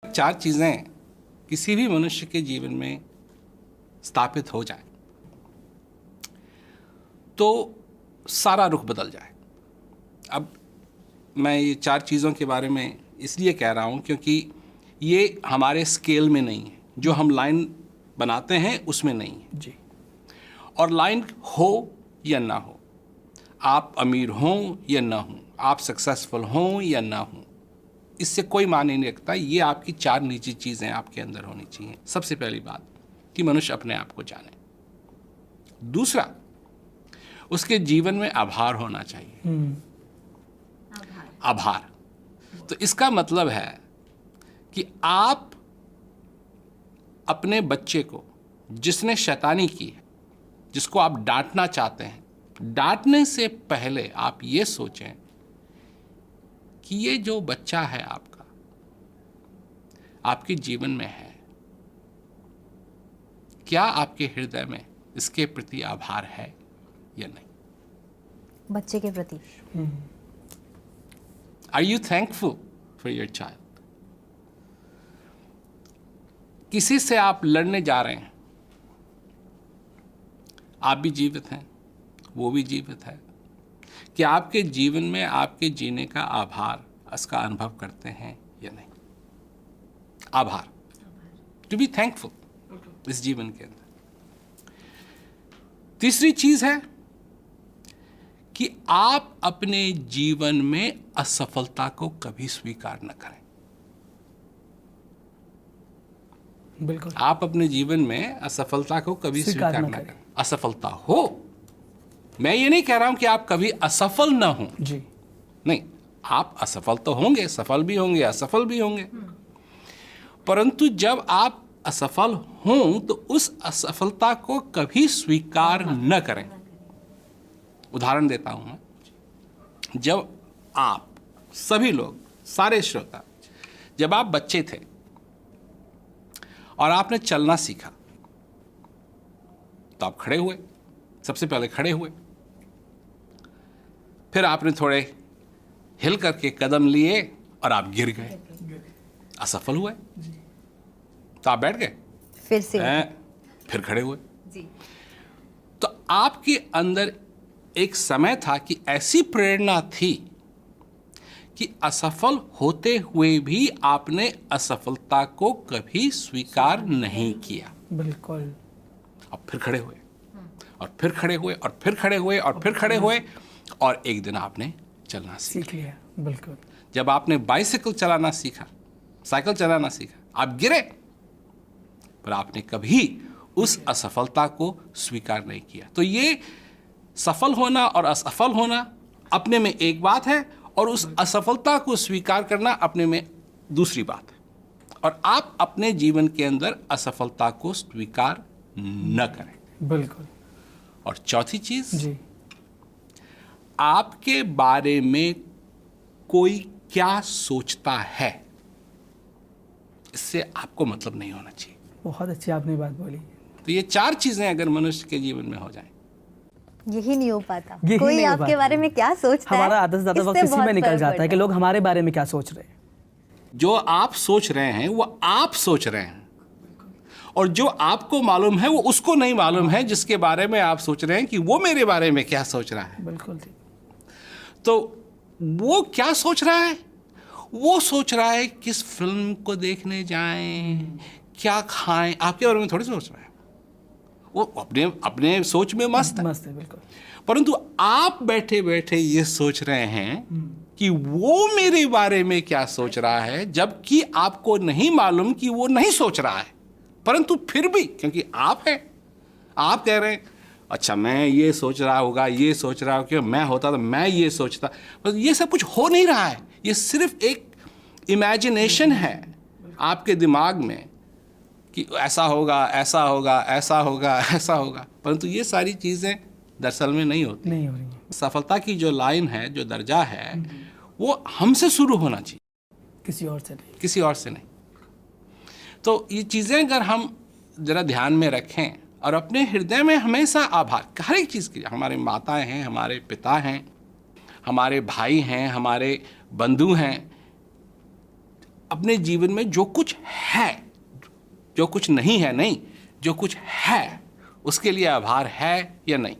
चार चीज़ें किसी भी मनुष्य के जीवन में स्थापित हो जाए तो सारा रुख बदल जाए। अब मैं ये चार चीज़ों के बारे में इसलिए कह रहा हूँ क्योंकि ये हमारे स्केल में नहीं है, जो हम लाइन बनाते हैं उसमें नहीं है जी। और लाइन हो या ना हो, आप अमीर हों या ना हों, आप सक्सेसफुल हों या ना हों, इससे कोई मायने नहीं रखता। ये आपकी चार निजी चीज़ें आपके अंदर होनी चाहिए। सबसे पहली बात कि मनुष्य अपने आप को जाने। दूसरा, उसके जीवन में आभार होना चाहिए। आभार तो इसका मतलब है कि आप अपने बच्चे को, जिसने शैतानी की है, जिसको आप डांटना चाहते हैं, डांटने से पहले आप ये सोचें कि ये जो बच्चा है आपका, आपके जीवन में है, क्या आपके हृदय में इसके प्रति आभार है या नहीं? बच्चे के प्रति Are you thankful for your child? किसी से आप लड़ने जा रहे हैं, आप भी जीवित हैं, वो भी जीवित है, कि आपके जीवन में आपके जीने का आभार, इसका अनुभव करते हैं या नहीं? आभार, टू बी थैंकफुल इस जीवन के अंदर। तीसरी चीज है कि आप अपने जीवन में असफलता को कभी स्वीकार न करें। बिल्कुल। आप अपने जीवन में असफलता को कभी स्वीकार न करें। असफलता हो, मैं ये नहीं कह रहा हूं कि आप कभी असफल ना हो जी। नहीं, आप असफल तो होंगे, सफल भी होंगे, असफल भी होंगे, परंतु जब आप असफल हों तो उस असफलता को कभी स्वीकार न करें। उदाहरण देता हूं मैं, जब आप सभी लोग, सारे श्रोता, जब आप बच्चे थे और आपने चलना सीखा तो आप खड़े हुए, सबसे पहले खड़े हुए, फिर आपने थोड़े हिल करके कदम लिए और आप गिर गए, असफल हुए, तो आप बैठ गए, फिर से फिर खड़े हुए जी। तो आपके अंदर एक समय था कि ऐसी प्रेरणा थी कि असफल होते हुए भी आपने असफलता को कभी स्वीकार नहीं किया। बिल्कुल। अब फिर खड़े हुए और फिर खड़े हुए और फिर खड़े हुए और फिर खड़े हुए और एक दिन आपने चलना सीख लिया। बिल्कुल। जब आपने बाइसिकल चलाना सीखा, साइकिल चलाना सीखा, आप गिरे, पर आपने कभी उस असफलता को स्वीकार नहीं किया। तो ये सफल होना और असफल होना अपने में एक बात है और उस असफलता को स्वीकार करना अपने में दूसरी बात है। और आप अपने जीवन के अंदर असफलता को स्वीकार न करें। बिल्कुल। और चौथी चीज जी। आपके बारे में कोई क्या सोचता है, इससे आपको मतलब नहीं होना चाहिए। बहुत अच्छी आपने बात बोली। तो ये चार चीजें अगर मनुष्य के जीवन में हो जाएं, यही नहीं हो पाता। यही कोई नहीं हो आपके पाता। बारे में क्या सोचता है, हमारा आधा से ज्यादा वक्त इससे इसी में बहुत निकल फर्क जाता है पड़ता कि लोग हमारे बारे में क्या सोच रहे हैं। जो आप सोच रहे हैं वो आप सोच रहे हैं, और जो आपको मालूम है वो उसको नहीं मालूम है जिसके बारे में आप सोच रहे हैं कि वो मेरे बारे में क्या सोच रहा है। बिल्कुल। तो वो क्या सोच रहा है? वो सोच रहा है किस फिल्म को देखने जाएं, क्या खाएं, आपके बारे में थोड़ी सोच रहा है। वो अपने अपने सोच में मस्त है। मस्त है। बिल्कुल। परंतु आप बैठे बैठे ये सोच रहे हैं कि वो मेरे बारे में क्या सोच रहा है, जबकि आपको नहीं मालूम कि वो नहीं सोच रहा है। परंतु फिर भी क्योंकि आप हैं, आप कह रहे हैं अच्छा मैं ये सोच रहा होगा, ये सोच रहा होगा, कि मैं होता तो मैं ये सोचता, बस ये सब कुछ हो नहीं रहा है। ये सिर्फ एक इमेजिनेशन है आपके दिमाग में कि ऐसा होगा, ऐसा होगा, ऐसा होगा, ऐसा होगा, परंतु ये सारी चीज़ें दरअसल में नहीं होती। नहीं हो रही है। सफलता की जो लाइन है, जो दर्जा है, वो हमसे शुरू होना चाहिए, किसी और से नहीं। किसी और से नहीं। तो ये चीज़ें अगर हम ज़रा ध्यान में रखें और अपने हृदय में हमेशा आभार, हर एक चीज़ की, हमारे माताएं हैं, हमारे पिता हैं, हमारे भाई हैं, हमारे बंधु हैं, अपने जीवन में जो कुछ है, जो कुछ नहीं है नहीं, जो कुछ है उसके लिए आभार है या नहीं?